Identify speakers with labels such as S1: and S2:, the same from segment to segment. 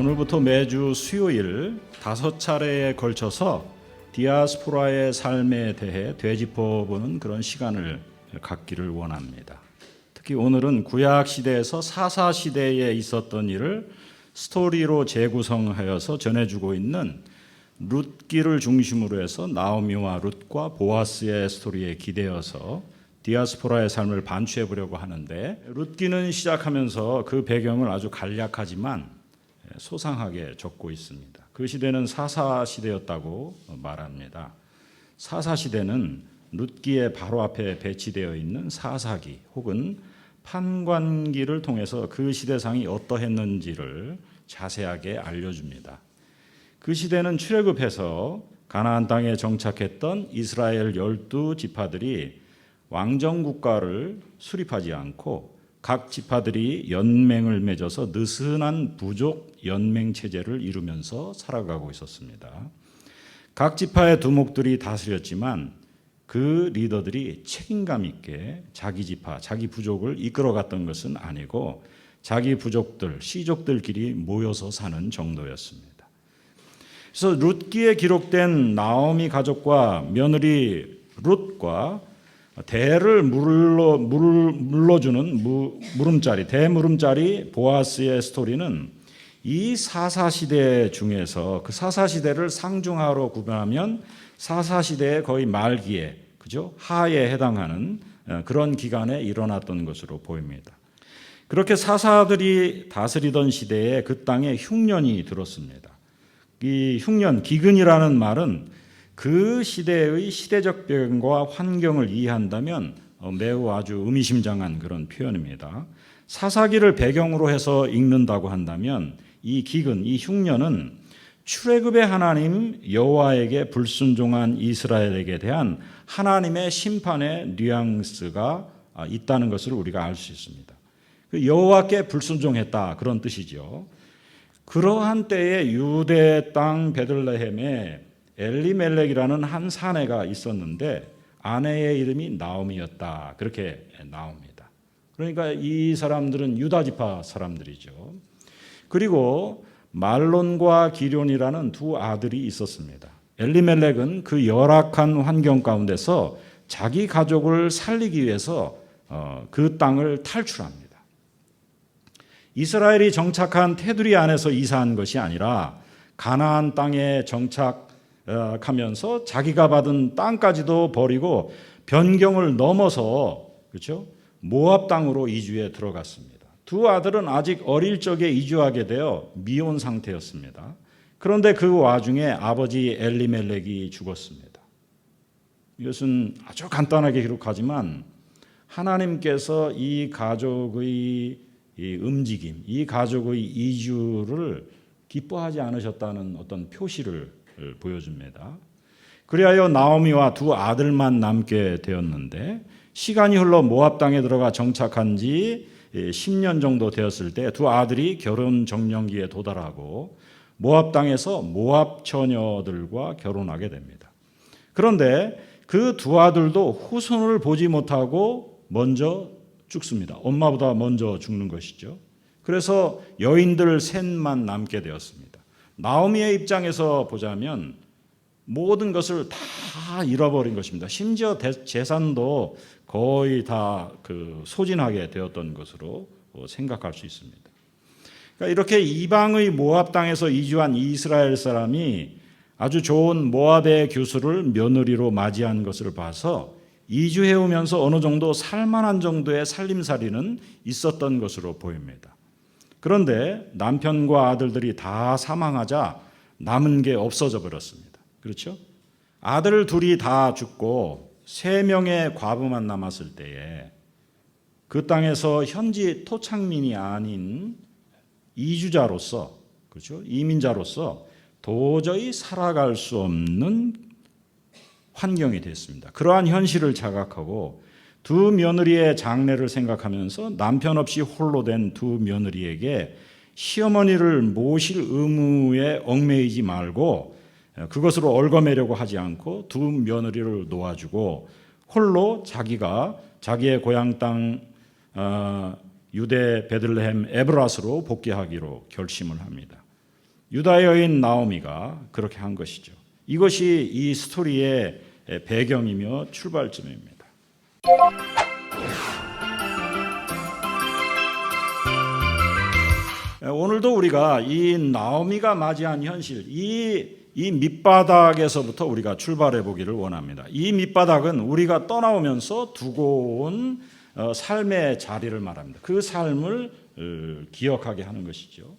S1: 오늘부터 매주 수요일 5차례에 걸쳐서 디아스포라의 삶에 대해 되짚어보는 그런 시간을 갖기를 원합니다. 특히 오늘은 구약 시대에서 사사 시대에 있었던 일을 스토리로 재구성하여서 전해주고 있는 룻기를 중심으로 해서 나오미와 룻과 보아스의 스토리에 기대어서 디아스포라의 삶을 반추해 보려고 하는데, 룻기는 시작하면서 그 배경을 아주 간략하지만 소상하게 적고 있습니다. 그 시대는 사사 시대였다고 말합니다. 사사 시대는 룻기의 바로 앞에 배치되어 있는 사사기 혹은 판관기를 통해서 그 시대상이 어떠했는지를 자세하게 알려줍니다. 그 시대는 출애굽해서 가나안 땅에 정착했던 이스라엘 12지파들이 왕정국가를 수립하지 않고 각 지파들이 연맹을 맺어서 느슨한 부족 연맹체제를 이루면서 살아가고 있었습니다. 각 지파의 두목들이 다스렸지만 그 리더들이 책임감 있게 자기 지파, 자기 부족을 이끌어갔던 것은 아니고 자기 부족들, 시족들끼리 모여서 사는 정도였습니다. 그래서 룻기에 기록된 나오미 가족과 며느리 룻과 대를 물러주는 물음자리, 대물음자리 보아스의 스토리는 이 사사시대 중에서 그 사사시대를 상중하로 구분하면 사사시대의 거의 말기에, 그죠? 하에 해당하는 그런 기간에 일어났던 것으로 보입니다. 그렇게 사사들이 다스리던 시대에 그 땅에 흉년이 들었습니다. 이 흉년, 기근이라는 말은 그 시대의 시대적 배경과 환경을 이해한다면 매우 아주 의미심장한 그런 표현입니다. 사사기를 배경으로 해서 읽는다고 한다면 이 기근, 이 흉년은 출애굽의 하나님 여호와에게 불순종한 이스라엘에게 대한 하나님의 심판의 뉘앙스가 있다는 것을 우리가 알 수 있습니다. 여호와께 불순종했다, 그런 뜻이죠. 그러한 때에 유대 땅 베들레헴에 엘리멜렉이라는 한 사내가 있었는데 아내의 이름이 나오미였다, 그렇게 나옵니다. 그러니까 이 사람들은 유다 지파 사람들이죠. 그리고 말론과 기럐이라는 두 아들이 있었습니다. 엘리멜렉은 그 열악한 환경 가운데서 자기 가족을 살리기 위해서 그 땅을 탈출합니다. 이스라엘이 정착한 테두리 안에서 이사한 것이 아니라 가나안 땅에 정착하면서 자기가 받은 땅까지도 버리고 변경을 넘어서, 그렇죠? 모압 땅으로 이주해 들어갔습니다. 두 아들은 아직 어릴 적에 이주하게 되어 미혼 상태였습니다. 그런데 그 와중에 아버지 엘리멜렉이 죽었습니다. 이것은 아주 간단하게 기록하지만 하나님께서 이 가족의 이 움직임, 이 가족의 이주를 기뻐하지 않으셨다는 어떤 표시를 보여줍니다. 그리하여 나오미와 두 아들만 남게 되었는데, 시간이 흘러 모압 땅에 들어가 정착한 지 10년 정도 되었을 때 두 아들이 결혼 정년기에 도달하고 모압 땅에서 모압 처녀들과 결혼하게 됩니다. 그런데 그 두 아들도 후손을 보지 못하고 먼저 죽습니다. 엄마보다 먼저 죽는 것이죠. 그래서 여인들 셋만 남게 되었습니다. 나오미의 입장에서 보자면 모든 것을 다 잃어버린 것입니다. 심지어 재산도 거의 다 소진하게 되었던 것으로 생각할 수 있습니다. 그러니까 이렇게 이방의 모압 땅에서 이주한 이스라엘 사람이 아주 좋은 모압의 교수를 며느리로 맞이한 것을 봐서 이주해 오면서 어느 정도 살만한 정도의 살림살이는 있었던 것으로 보입니다. 그런데 남편과 아들들이 다 사망하자 남은 게 없어져 버렸습니다. 그렇죠? 아들 둘이 다 죽고 3명의 과부만 남았을 때에 그 땅에서 현지 토착민이 아닌 이주자로서, 그렇죠? 이민자로서 도저히 살아갈 수 없는 환경이 됐습니다. 그러한 현실을 자각하고 두 며느리의 장래를 생각하면서 남편 없이 홀로 된 두 며느리에게 시어머니를 모실 의무에 얽매이지 말고 그것으로 얽어매려고 하지 않고 두 며느리를 놓아주고 홀로 자기가 자기의 고향 땅 유대 베들레헴 에브라스로 복귀하기로 결심을 합니다. 유다 여인 나오미가 그렇게 한 것이죠. 이것이 이 스토리의 배경이며 출발점입니다. 오늘도 우리가 이 나오미가 맞이한 현실, 이 밑바닥에서부터 우리가 출발해 보기를 원합니다. 이 밑바닥은 우리가 떠나오면서 두고 온 삶의 자리를 말합니다. 그 삶을 기억하게 하는 것이죠.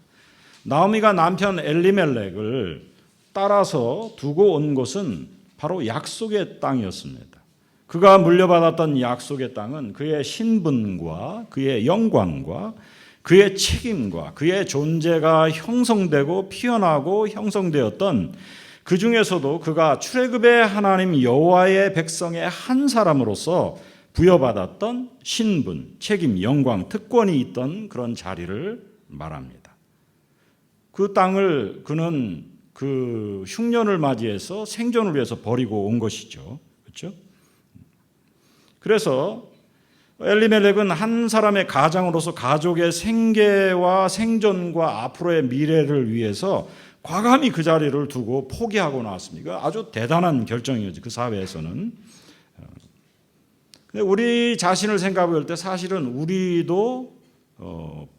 S1: 나오미가 남편 엘리멜렉을 따라서 두고 온 곳은 바로 약속의 땅이었습니다. 그가 물려받았던 약속의 땅은 그의 신분과 그의 영광과 그의 책임과 그의 존재가 형성되고 피어나고 형성되었던, 그 중에서도 그가 출애굽의 하나님 여호와의 백성의 한 사람으로서 부여받았던 신분, 책임, 영광, 특권이 있던 그런 자리를 말합니다. 그 땅을 그는 그 흉년을 맞이해서 생존을 위해서 버리고 온 것이죠. 그렇죠? 그래서 엘리멜렉은 한 사람의 가장으로서 가족의 생계와 생존과 앞으로의 미래를 위해서 과감히 그 자리를 두고 포기하고 나왔습니다. 아주 대단한 결정이었죠. 그 사회에서는. 근데 우리 자신을 생각해 볼 때 사실은 우리도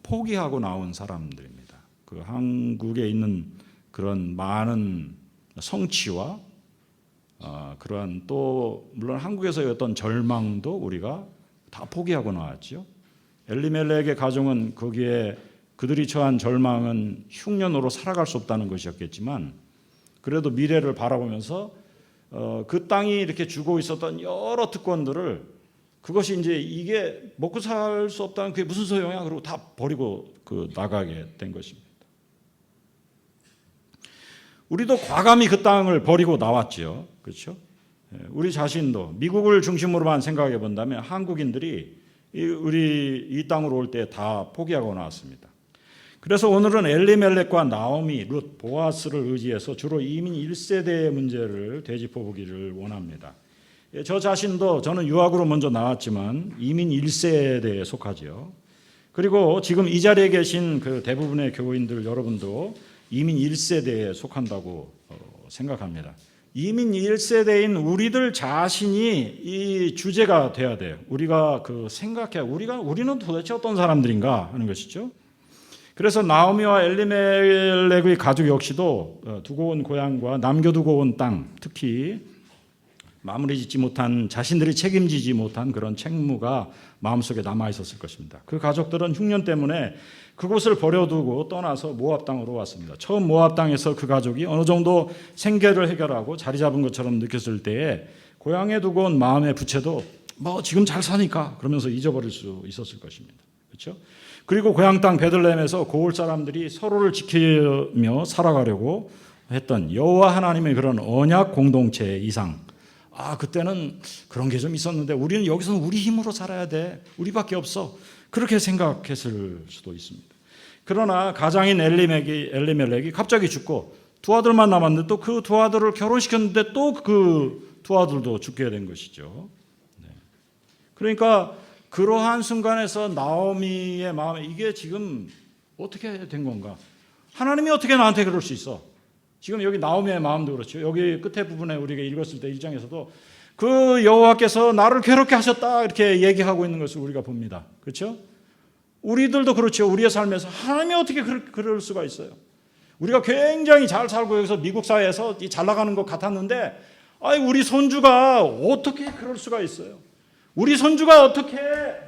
S1: 포기하고 나온 사람들입니다. 그 한국에 있는 그런 많은 성취와 그런 또 물론 한국에서의 어떤 절망도 우리가 다 포기하고 나왔죠. 엘리멜렉의 가정은 거기에 그들이 처한 절망은 흉년으로 살아갈 수 없다는 것이었겠지만, 그래도 미래를 바라보면서 그 땅이 이렇게 주고 있었던 여러 특권들을, 그것이 이제 이게 먹고 살 수 없다는 그게 무슨 소용이야? 그리고 다 버리고 나가게 된 것입니다. 우리도 과감히 그 땅을 버리고 나왔죠. 그렇죠? 우리 자신도 미국을 중심으로만 생각해 본다면 한국인들이 우리 이 땅으로 올 때 다 포기하고 나왔습니다. 그래서 오늘은 엘리멜렉과 나오미, 룻, 보아스를 의지해서 주로 이민 1세대의 문제를 되짚어 보기를 원합니다. 저 자신도 저는 유학으로 먼저 나왔지만 이민 1세대에 속하죠. 그리고 지금 이 자리에 계신 그 대부분의 교우인들 여러분도 이민 1세대에 속한다고 생각합니다. 이민 1세대인 우리들 자신이 이 주제가 돼야 돼요. 우리가 생각해, 우리는 도대체 어떤 사람들인가 하는 것이죠. 그래서 나오미와 엘리멜렉의 가족 역시도 두고 온 고향과 남겨두고 온 땅, 특히 마무리 짓지 못한, 자신들이 책임지지 못한 그런 책무가 마음속에 남아 있었을 것입니다. 그 가족들은 흉년 때문에 그곳을 버려두고 떠나서 모압 땅으로 왔습니다. 처음 모압 땅에서 그 가족이 어느 정도 생계를 해결하고 자리 잡은 것처럼 느꼈을 때에 고향에 두고 온 마음의 부채도 지금 잘 사니까 그러면서 잊어버릴 수 있었을 것입니다. 그렇죠? 그리고 고향 땅 베들레헴에서 고을 사람들이 서로를 지키며 살아가려고 했던 여호와 하나님의 그런 언약 공동체 이상, 그때는 그런 게 좀 있었는데 우리는 여기서는 우리 힘으로 살아야 돼. 우리밖에 없어. 그렇게 생각했을 수도 있습니다. 그러나 가장인 엘리멜렉이 갑자기 죽고 두 아들만 남았는데 또 그 두 아들을 결혼시켰는데 또 그 두 아들도 죽게 된 것이죠. 그러니까 그러한 순간에서 나오미의 마음에 이게 지금 어떻게 된 건가? 하나님이 어떻게 나한테 그럴 수 있어? 지금 여기 나오미의 마음도 그렇죠. 여기 끝에 부분에 우리가 읽었을 때 1장에서도 그 여호와께서 나를 괴롭게 하셨다 이렇게 얘기하고 있는 것을 우리가 봅니다. 그렇죠? 우리들도 그렇죠. 우리의 삶에서 하나님이 어떻게 그럴 수가 있어요? 우리가 굉장히 잘 살고 여기서 미국 사회에서 잘 나가는 것 같았는데 우리 손주가 어떻게 그럴 수가 있어요? 우리 손주가 어떻게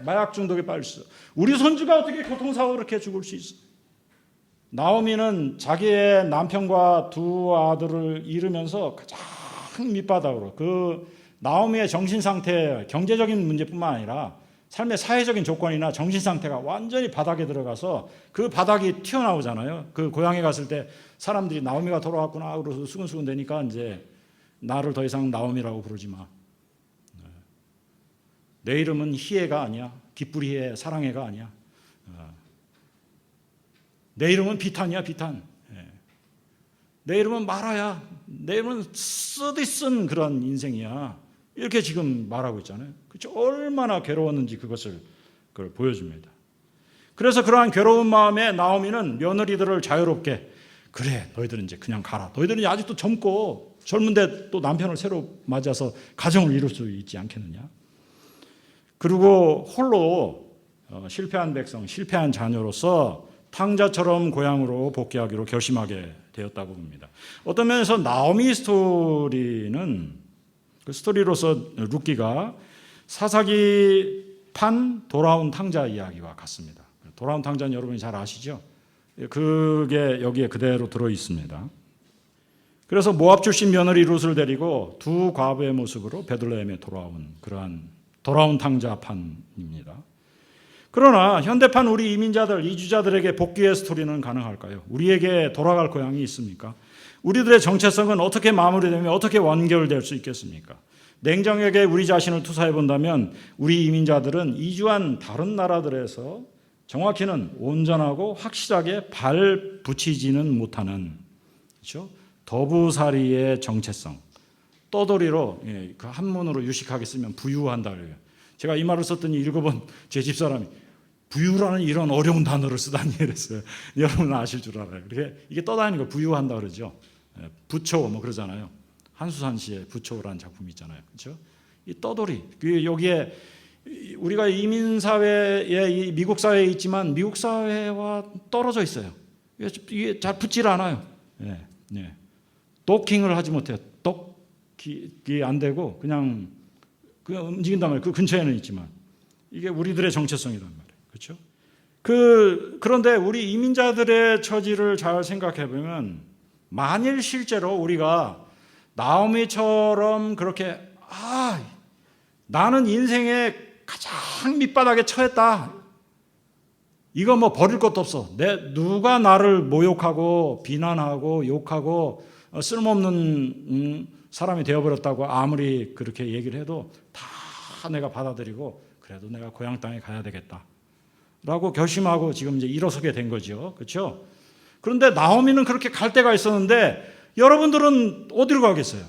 S1: 마약 중독에 빠질 수 있어요? 우리 손주가 어떻게 교통사고로 이렇게 죽을 수 있어요? 나오미는 자기의 남편과 두 아들을 잃으면서 가장 밑바닥으로 나오미의 정신 상태, 경제적인 문제뿐만 아니라 삶의 사회적인 조건이나 정신 상태가 완전히 바닥에 들어가서 그 바닥이 튀어나오잖아요. 그 고향에 갔을 때 사람들이 나오미가 돌아왔구나 그래서 수근수근 되니까 이제 나를 더 이상 나오미라고 부르지 마. 내 이름은 희애가 아니야. 기쁘리애, 사랑애가 아니야. 내 이름은 비탄이야, 비탄. 내 이름은 마라야. 내 이름은 쓰디쓴 그런 인생이야. 이렇게 지금 말하고 있잖아요. 그렇죠? 얼마나 괴로웠는지 그걸 보여줍니다. 그래서 그러한 괴로운 마음에 나오미는 며느리들을 자유롭게, 그래, 너희들은 이제 그냥 가라. 너희들은 아직도 젊고 젊은데 또 남편을 새로 맞아서 가정을 이룰 수 있지 않겠느냐. 그리고 홀로 실패한 백성, 실패한 자녀로서 탕자처럼 고향으로 복귀하기로 결심하게 되었다고 봅니다. 어떤 면에서 나오미 스토리는 그 스토리로서 룻기가 사사기판 돌아온 탕자 이야기와 같습니다. 돌아온 탕자는 여러분이 잘 아시죠? 그게 여기에 그대로 들어 있습니다. 그래서 모압 출신 며느리 룻을 데리고 두 과부의 모습으로 베들레헴에 돌아온 그러한 돌아온 탕자판입니다. 그러나 현대판 우리 이민자들, 이주자들에게 복귀의 스토리는 가능할까요? 우리에게 돌아갈 고향이 있습니까? 우리들의 정체성은 어떻게 마무리되며 어떻게 완결될 수 있겠습니까? 냉정하게 우리 자신을 투사해 본다면 우리 이민자들은 이주한 다른 나라들에서 정확히는 온전하고 확실하게 발 붙이지는 못하는, 그렇죠? 더부살이의 정체성, 떠돌이로 그 한문으로 유식하게 쓰면 부유한다 그래요. 제가 이 말을 썼더니 읽어본 제 집사람이 부유라는 이런 어려운 단어를 쓰다니 이랬어요. 여러분은 아실 줄 알아요. 이게 떠다니는 거 부유한다 그러죠. 부초 뭐 그러잖아요. 한수산 씨의 부초라는 작품이 있잖아요. 그렇죠? 이 떠돌이 여기에 우리가 이민 사회에 미국 사회에 있지만 미국 사회와 떨어져 있어요. 이게 잘 붙질 않아요. 네. 도킹을 하지 못해요. 독이 안 되고 그냥 움직인단 말이에요. 그 근처에는 있지만 이게 우리들의 정체성이란 말이에요. 그렇죠? 그런데 우리 이민자들의 처지를 잘 생각해 보면 만일 실제로 우리가 나오미처럼 그렇게 나는 인생의 가장 밑바닥에 처했다. 이거 뭐 버릴 것도 없어. 누가 나를 모욕하고 비난하고 욕하고 쓸모없는 사람이 되어버렸다고 아무리 그렇게 얘기를 해도 다 내가 받아들이고 그래도 내가 고향 땅에 가야 되겠다 라고 결심하고 지금 이제 일어서게 된 거죠. 그렇죠? 그런데 나오미는 그렇게 갈 때가 있었는데 여러분들은 어디로 가겠어요?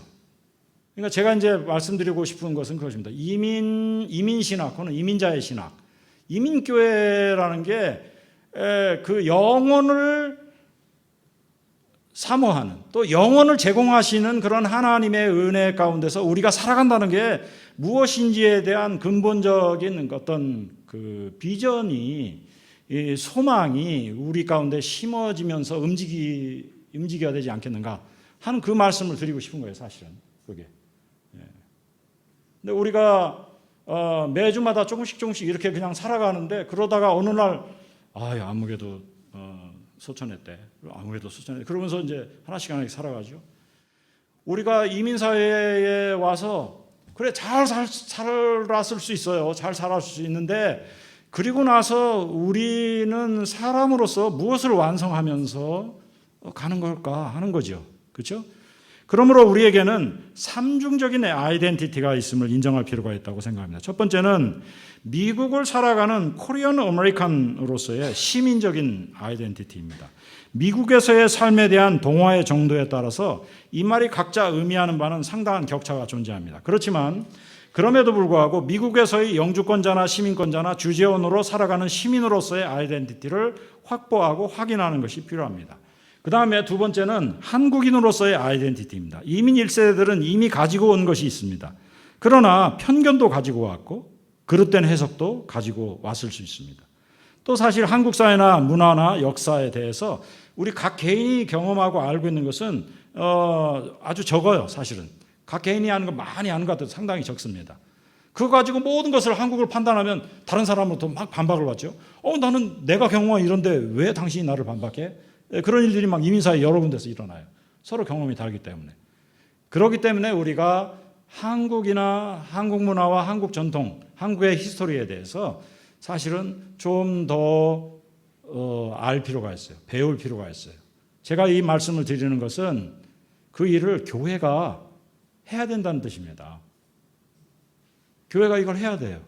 S1: 그러니까 제가 이제 말씀드리고 싶은 것은 그것입니다. 이민 신학, 그는 이민자의 신학. 이민교회라는 게 그 영혼을 사모하는, 또 영혼을 제공하시는 그런 하나님의 은혜 가운데서 우리가 살아간다는 게 무엇인지에 대한 근본적인 어떤 그 비전이, 소망이 우리 가운데 심어지면서 움직여야 되지 않겠는가 하는 그 말씀을 드리고 싶은 거예요, 사실은. 그게. 근데 우리가 매주마다 조금씩 이렇게 그냥 살아가는데 그러다가 어느 날 아무개도 소천에 때, 아무래도 소천에 그러면서 이제 하나씩 살아가죠. 우리가 이민사회에 와서 그래 잘 살았을 수 있어요. 잘 살았을 수 있는데 그리고 나서 우리는 사람으로서 무엇을 완성하면서 가는 걸까 하는 거죠. 그렇죠? 그러므로 우리에게는 삼중적인 아이덴티티가 있음을 인정할 필요가 있다고 생각합니다. 첫 번째는 미국을 살아가는 코리안 아메리칸으로서의 시민적인 아이덴티티입니다. 미국에서의 삶에 대한 동화의 정도에 따라서 이 말이 각자 의미하는 바는 상당한 격차가 존재합니다. 그렇지만 그럼에도 불구하고 미국에서의 영주권자나 시민권자나 주재원으로 살아가는 시민으로서의 아이덴티티를 확보하고 확인하는 것이 필요합니다. 그 다음에 두 번째는 한국인으로서의 아이덴티티입니다. 이민 1세들은 이미 가지고 온 것이 있습니다. 그러나 편견도 가지고 왔고 그릇된 해석도 가지고 왔을 수 있습니다. 또 사실 한국 사회나 문화나 역사에 대해서 우리 각 개인이 경험하고 알고 있는 것은 아주 적어요. 사실은 각 개인이 아는 거 많이 아는 것 같아도 상당히 적습니다. 그거 가지고 모든 것을 한국을 판단하면 다른 사람으로부터 막 반박을 받죠. 나는 내가 경험한 이런데 왜 당신이 나를 반박해? 그런 일들이 막 이민사회 여러 군데서 일어나요. 서로 경험이 다르기 때문에. 그렇기 때문에 우리가 한국이나 한국 문화와 한국 전통, 한국의 히스토리에 대해서 사실은 좀 더 알 필요가 있어요. 배울 필요가 있어요. 제가 이 말씀을 드리는 것은 그 일을 교회가 해야 된다는 뜻입니다. 교회가 이걸 해야 돼요.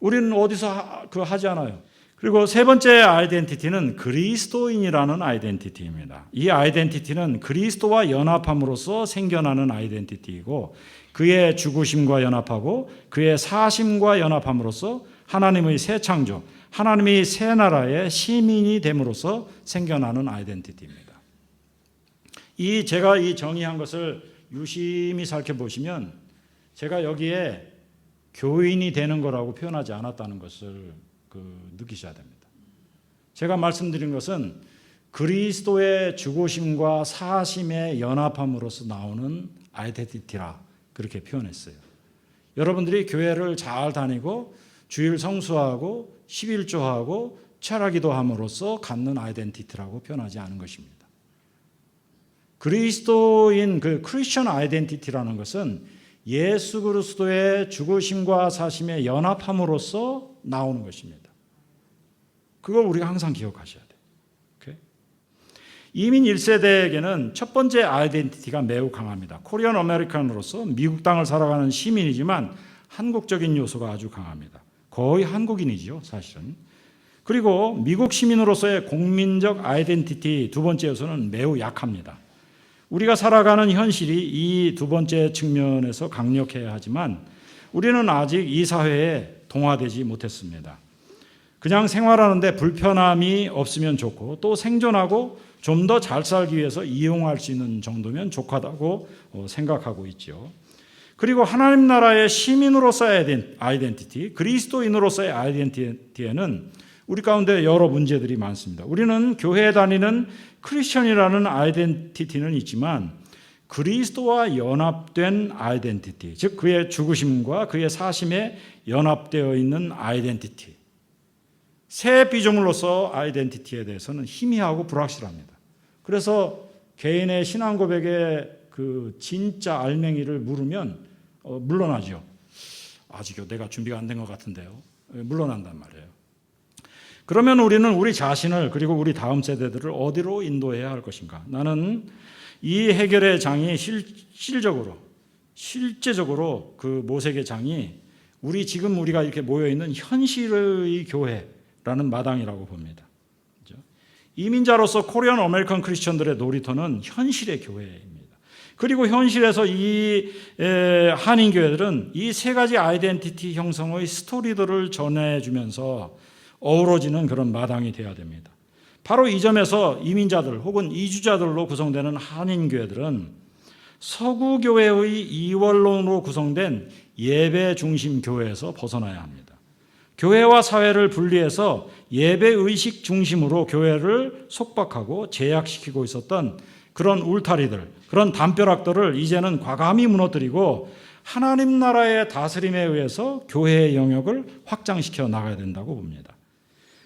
S1: 우리는 어디서 하지 않아요. 그리고 세 번째 아이덴티티는 그리스도인이라는 아이덴티티입니다. 이 아이덴티티는 그리스도와 연합함으로써 생겨나는 아이덴티티이고 그의 죽으심과 연합하고 그의 사심과 연합함으로써 하나님의 새 창조, 하나님의 새 나라의 시민이 됨으로써 생겨나는 아이덴티티입니다. 제가 이 정의한 것을 유심히 살펴보시면 제가 여기에 교인이 되는 거라고 표현하지 않았다는 것을 느끼셔야 됩니다. 제가 말씀드린 것은 그리스도의 죽으심과 사심의 연합함으로써 나오는 아이덴티티라 그렇게 표현했어요. 여러분들이 교회를 잘 다니고 주일 성수하고 11조하고 철학기도 함으로써 갖는 아이덴티티라고 표현하지 않은 것입니다. 그리스도인 크리스천 아이덴티티라는 것은 예수 그리스도의 죽으심과 사심의 연합함으로써 나오는 것입니다. 그걸 우리가 항상 기억하셔야 돼요. 오케이? 이민 1세대에게는 첫 번째 아이덴티티가 매우 강합니다. 코리안 아메리칸으로서 미국 땅을 살아가는 시민이지만 한국적인 요소가 아주 강합니다. 거의 한국인이죠, 사실은. 그리고 미국 시민으로서의 국민적 아이덴티티 두 번째 요소는 매우 약합니다. 우리가 살아가는 현실이 이 두 번째 측면에서 강력해야 하지만 우리는 아직 이 사회에 동화되지 못했습니다. 그냥 생활하는데 불편함이 없으면 좋고 또 생존하고 좀 더 잘 살기 위해서 이용할 수 있는 정도면 족하다고 생각하고 있죠. 그리고 하나님 나라의 시민으로서의 아이덴티티, 그리스도인으로서의 아이덴티티에는 우리 가운데 여러 문제들이 많습니다. 우리는 교회에 다니는 크리스천이라는 아이덴티티는 있지만 그리스도와 연합된 아이덴티티, 즉 그의 죽으심과 그의 사심에 연합되어 있는 아이덴티티, 새 피조물로서 아이덴티티에 대해서는 희미하고 불확실합니다. 그래서 개인의 신앙 고백의 진짜 알맹이를 물으면 물러나죠. 아직요, 내가 준비가 안 된 것 같은데요. 물러난단 말이에요. 그러면 우리는 우리 자신을 그리고 우리 다음 세대들을 어디로 인도해야 할 것인가? 나는 이 해결의 장이 실제적으로 그 모색의 장이 지금 우리가 이렇게 모여있는 현실의 교회라는 마당이라고 봅니다. 그렇죠? 이민자로서 코리안 아메리칸 크리스천들의 놀이터는 현실의 교회입니다. 그리고 현실에서 이 한인교회들은 이 세 가지 아이덴티티 형성의 스토리들을 전해주면서 어우러지는 그런 마당이 되어야 됩니다. 바로 이 점에서 이민자들 혹은 이주자들로 구성되는 한인교회들은 서구교회의 이원론으로 구성된 예배 중심 교회에서 벗어나야 합니다. 교회와 사회를 분리해서 예배의식 중심으로 교회를 속박하고 제약시키고 있었던 그런 울타리들, 그런 담벼락들을 이제는 과감히 무너뜨리고 하나님 나라의 다스림에 의해서 교회의 영역을 확장시켜 나가야 된다고 봅니다.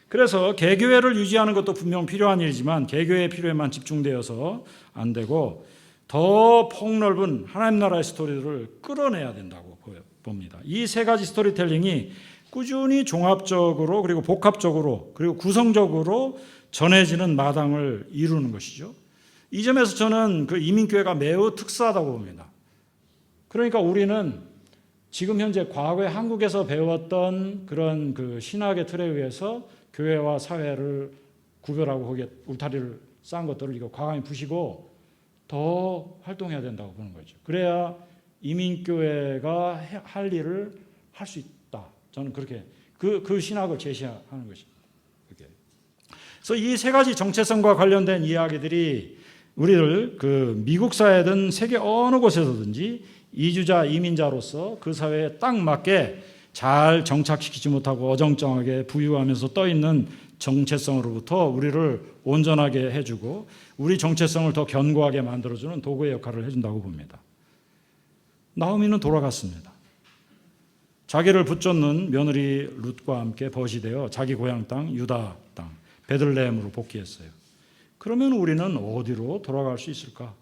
S1: 그래서 개교회를 유지하는 것도 분명 필요한 일이지만 개교회의 필요에만 집중되어서 안 되고 더 폭넓은 하나님 나라의 스토리들을 끌어내야 된다고 봅니다. 이 세 가지 스토리텔링이 꾸준히 종합적으로 그리고 복합적으로 그리고 구성적으로 전해지는 마당을 이루는 것이죠. 이 점에서 저는 이민교회가 매우 특수하다고 봅니다. 그러니까 우리는 지금 현재 과거에 한국에서 배웠던 그런 신학의 틀에 의해서 교회와 사회를 구별하고 거기에 울타리를 쌓은 것들을 이거 과감히 부시고 더 활동해야 된다고 보는 거죠. 그래야 이민교회가 할 일을 할 수 있다. 저는 그렇게 그 신학을 제시하는 것입니다. 그래서 이 세 가지 정체성과 관련된 이야기들이 우리를 미국 사회든 세계 어느 곳에서든지 이주자, 이민자로서 그 사회에 딱 맞게 잘 정착시키지 못하고 어정쩡하게 부유하면서 떠있는 정체성으로부터 우리를 온전하게 해주고 우리 정체성을 더 견고하게 만들어주는 도구의 역할을 해준다고 봅니다. 나오미는 돌아갔습니다. 자기를 붙잡는 며느리 룻과 함께 벗이 되어 자기 고향 땅 유다 땅 베들레헴으로 복귀했어요. 그러면 우리는 어디로 돌아갈 수 있을까?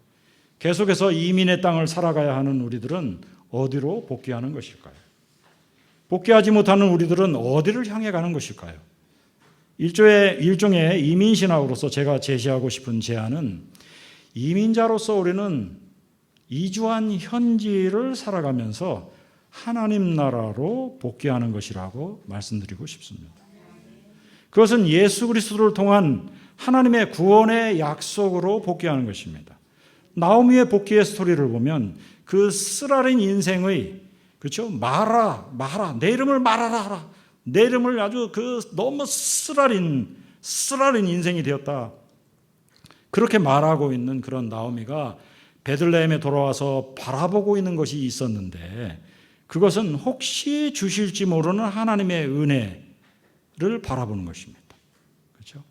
S1: 계속해서 이민의 땅을 살아가야 하는 우리들은 어디로 복귀하는 것일까요? 복귀하지 못하는 우리들은 어디를 향해 가는 것일까요? 일종의 이민신학으로서 제가 제시하고 싶은 제안은 이민자로서 우리는 이주한 현지를 살아가면서 하나님 나라로 복귀하는 것이라고 말씀드리고 싶습니다. 그것은 예수 그리스도를 통한 하나님의 구원의 약속으로 복귀하는 것입니다. 나오미의 복귀의 스토리를 보면 그 쓰라린 인생의 그렇죠? 말아 내 이름을 말하라. 내 이름을 아주 너무 쓰라린 인생이 되었다. 그렇게 말하고 있는 그런 나오미가 베들레헴에 돌아와서 바라보고 있는 것이 있었는데, 그것은 혹시 주실지 모르는 하나님의 은혜를 바라보는 것입니다. 그렇죠?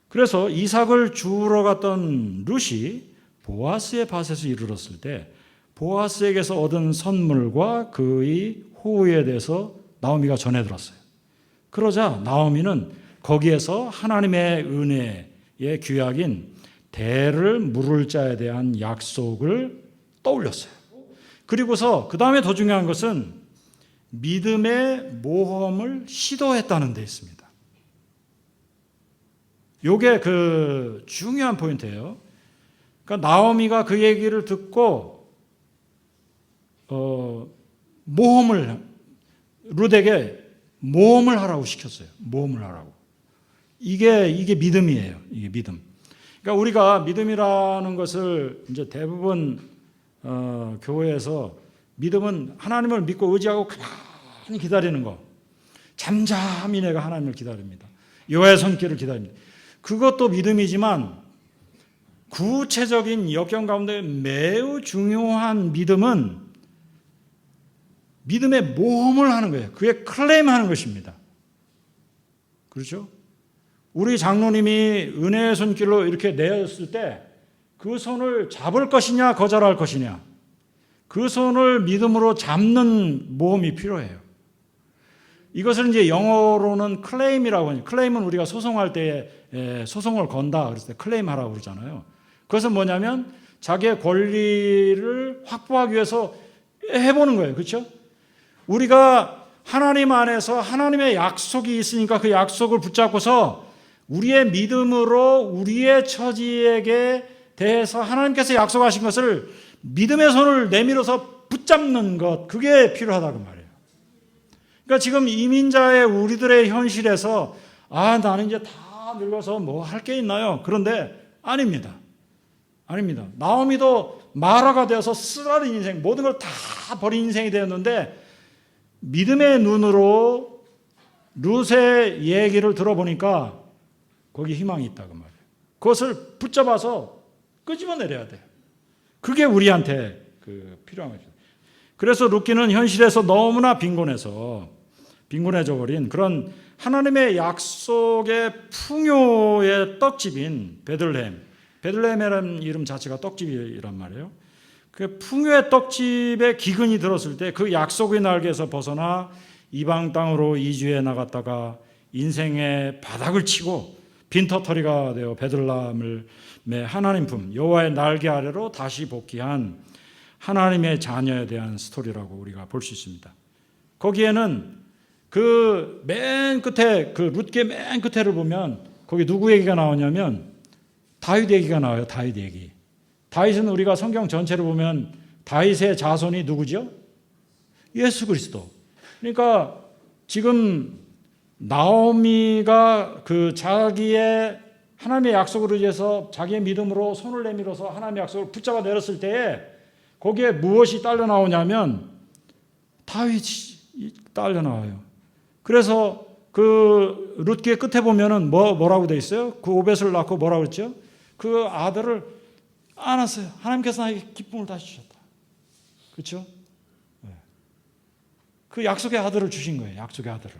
S1: 그래서 이삭을 주우러 갔던 룻이 보아스의 밭에서 이르렀을 때 보아스에게서 얻은 선물과 그의 호의에 대해서 나오미가 전해 들었어요. 그러자 나오미는 거기에서 하나님의 은혜의 규약인 대를 물을 자에 대한 약속을 떠올렸어요. 그리고서 그 다음에 더 중요한 것은 믿음의 모험을 시도했다는 데 있습니다. 이게 그 중요한 포인트예요. 그러니까 나오미가 그 얘기를 듣고 룻에게 모험을 하라고 시켰어요. 모험을 하라고. 이게 믿음이에요. 이게 믿음. 그러니까 우리가 믿음이라는 것을 이제 대부분 교회에서 믿음은 하나님을 믿고 의지하고 가만히 기다리는 거. 잠잠히 내가 하나님을 기다립니다. 여호와의 손길을 기다립니다. 그것도 믿음이지만 구체적인 역경 가운데 매우 중요한 믿음은 믿음의 모험을 하는 거예요. 그게 클레임하는 것입니다. 그렇죠? 우리 장로님이 은혜의 손길로 이렇게 내었을 때 그 손을 잡을 것이냐 거절할 것이냐, 그 손을 믿음으로 잡는 모험이 필요해요. 이것을 이제 영어로는 클레임이라고 하죠. 클레임은 우리가 소송할 때 소송을 건다 그랬을 때 클레임하라고 그러잖아요. 그것은 뭐냐면 자기의 권리를 확보하기 위해서 해보는 거예요. 그렇죠? 우리가 하나님 안에서 하나님의 약속이 있으니까 그 약속을 붙잡고서 우리의 믿음으로 우리의 처지에게 대해서 하나님께서 약속하신 것을 믿음의 손을 내밀어서 붙잡는 것, 그게 필요하다고 말이에요. 그러니까 지금 이민자의 우리들의 현실에서 나는 이제 다 늙어서 뭐 할 게 있나요? 그런데 아닙니다. 아닙니다. 나오미도 마라가 되어서 쓰라린 인생, 모든 걸 다 버린 인생이 되었는데 믿음의 눈으로 룻의 얘기를 들어보니까 거기 희망이 있다고 말이에요. 그것을 붙잡아서 끄집어내려야 돼요. 그게 우리한테 필요한 거죠. 그래서 룻기는 현실에서 너무나 빈곤해져 버린 그런 하나님의 약속의 풍요의 떡집인 베들레헴이라는 이름 자체가 떡집이란 말이에요. 그 풍요의 떡집에 기근이 들었을 때 그 약속의 날개에서 벗어나 이방 땅으로 이주해 나갔다가 인생의 바닥을 치고 빈터터리가 되어 베들레헴의 하나님 품 여호와의 날개 아래로 다시 복귀한 하나님의 자녀에 대한 스토리라고 우리가 볼 수 있습니다. 거기에는 그 맨 끝에 그 룻기의 맨 끝에를 보면 거기 누구 얘기가 나오냐면 다윗 얘기가 나와요. 다윗 얘기. 다윗은 우리가 성경 전체를 보면 다윗의 자손이 누구죠? 예수 그리스도. 그러니까 지금 나오미가 그 자기의 하나님의 약속을 의지해서 자기의 믿음으로 손을 내밀어서 하나님의 약속을 붙잡아 내렸을 때에 거기에 무엇이 딸려 나오냐면 다윗이 딸려 나와요. 그래서 그 룻기의 끝에 보면은 뭐라고 돼 있어요? 그 오벳을 낳고 뭐라고 그랬죠? 그 아들을 안았어요. 하나님께서 나에게 기쁨을 다시 주셨다. 그렇죠? 그 약속의 아들을 주신 거예요. 약속의 아들을.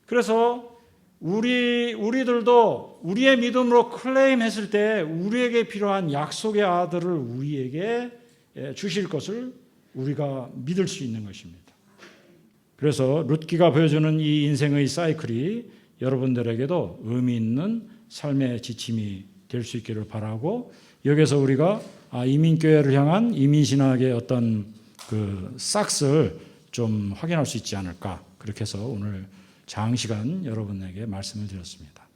S1: 그래서 우리들도 우리의 믿음으로 클레임했을 때 우리에게 필요한 약속의 아들을 우리에게 주실 것을 우리가 믿을 수 있는 것입니다. 그래서 룻기가 보여주는 이 인생의 사이클이 여러분들에게도 의미 있는 삶의 지침이 될 수 있기를 바라고, 여기서 우리가 이민교회를 향한 이민신학의 어떤 그 싹스를 좀 확인할 수 있지 않을까, 그렇게 해서 오늘 장시간 여러분에게 말씀을 드렸습니다.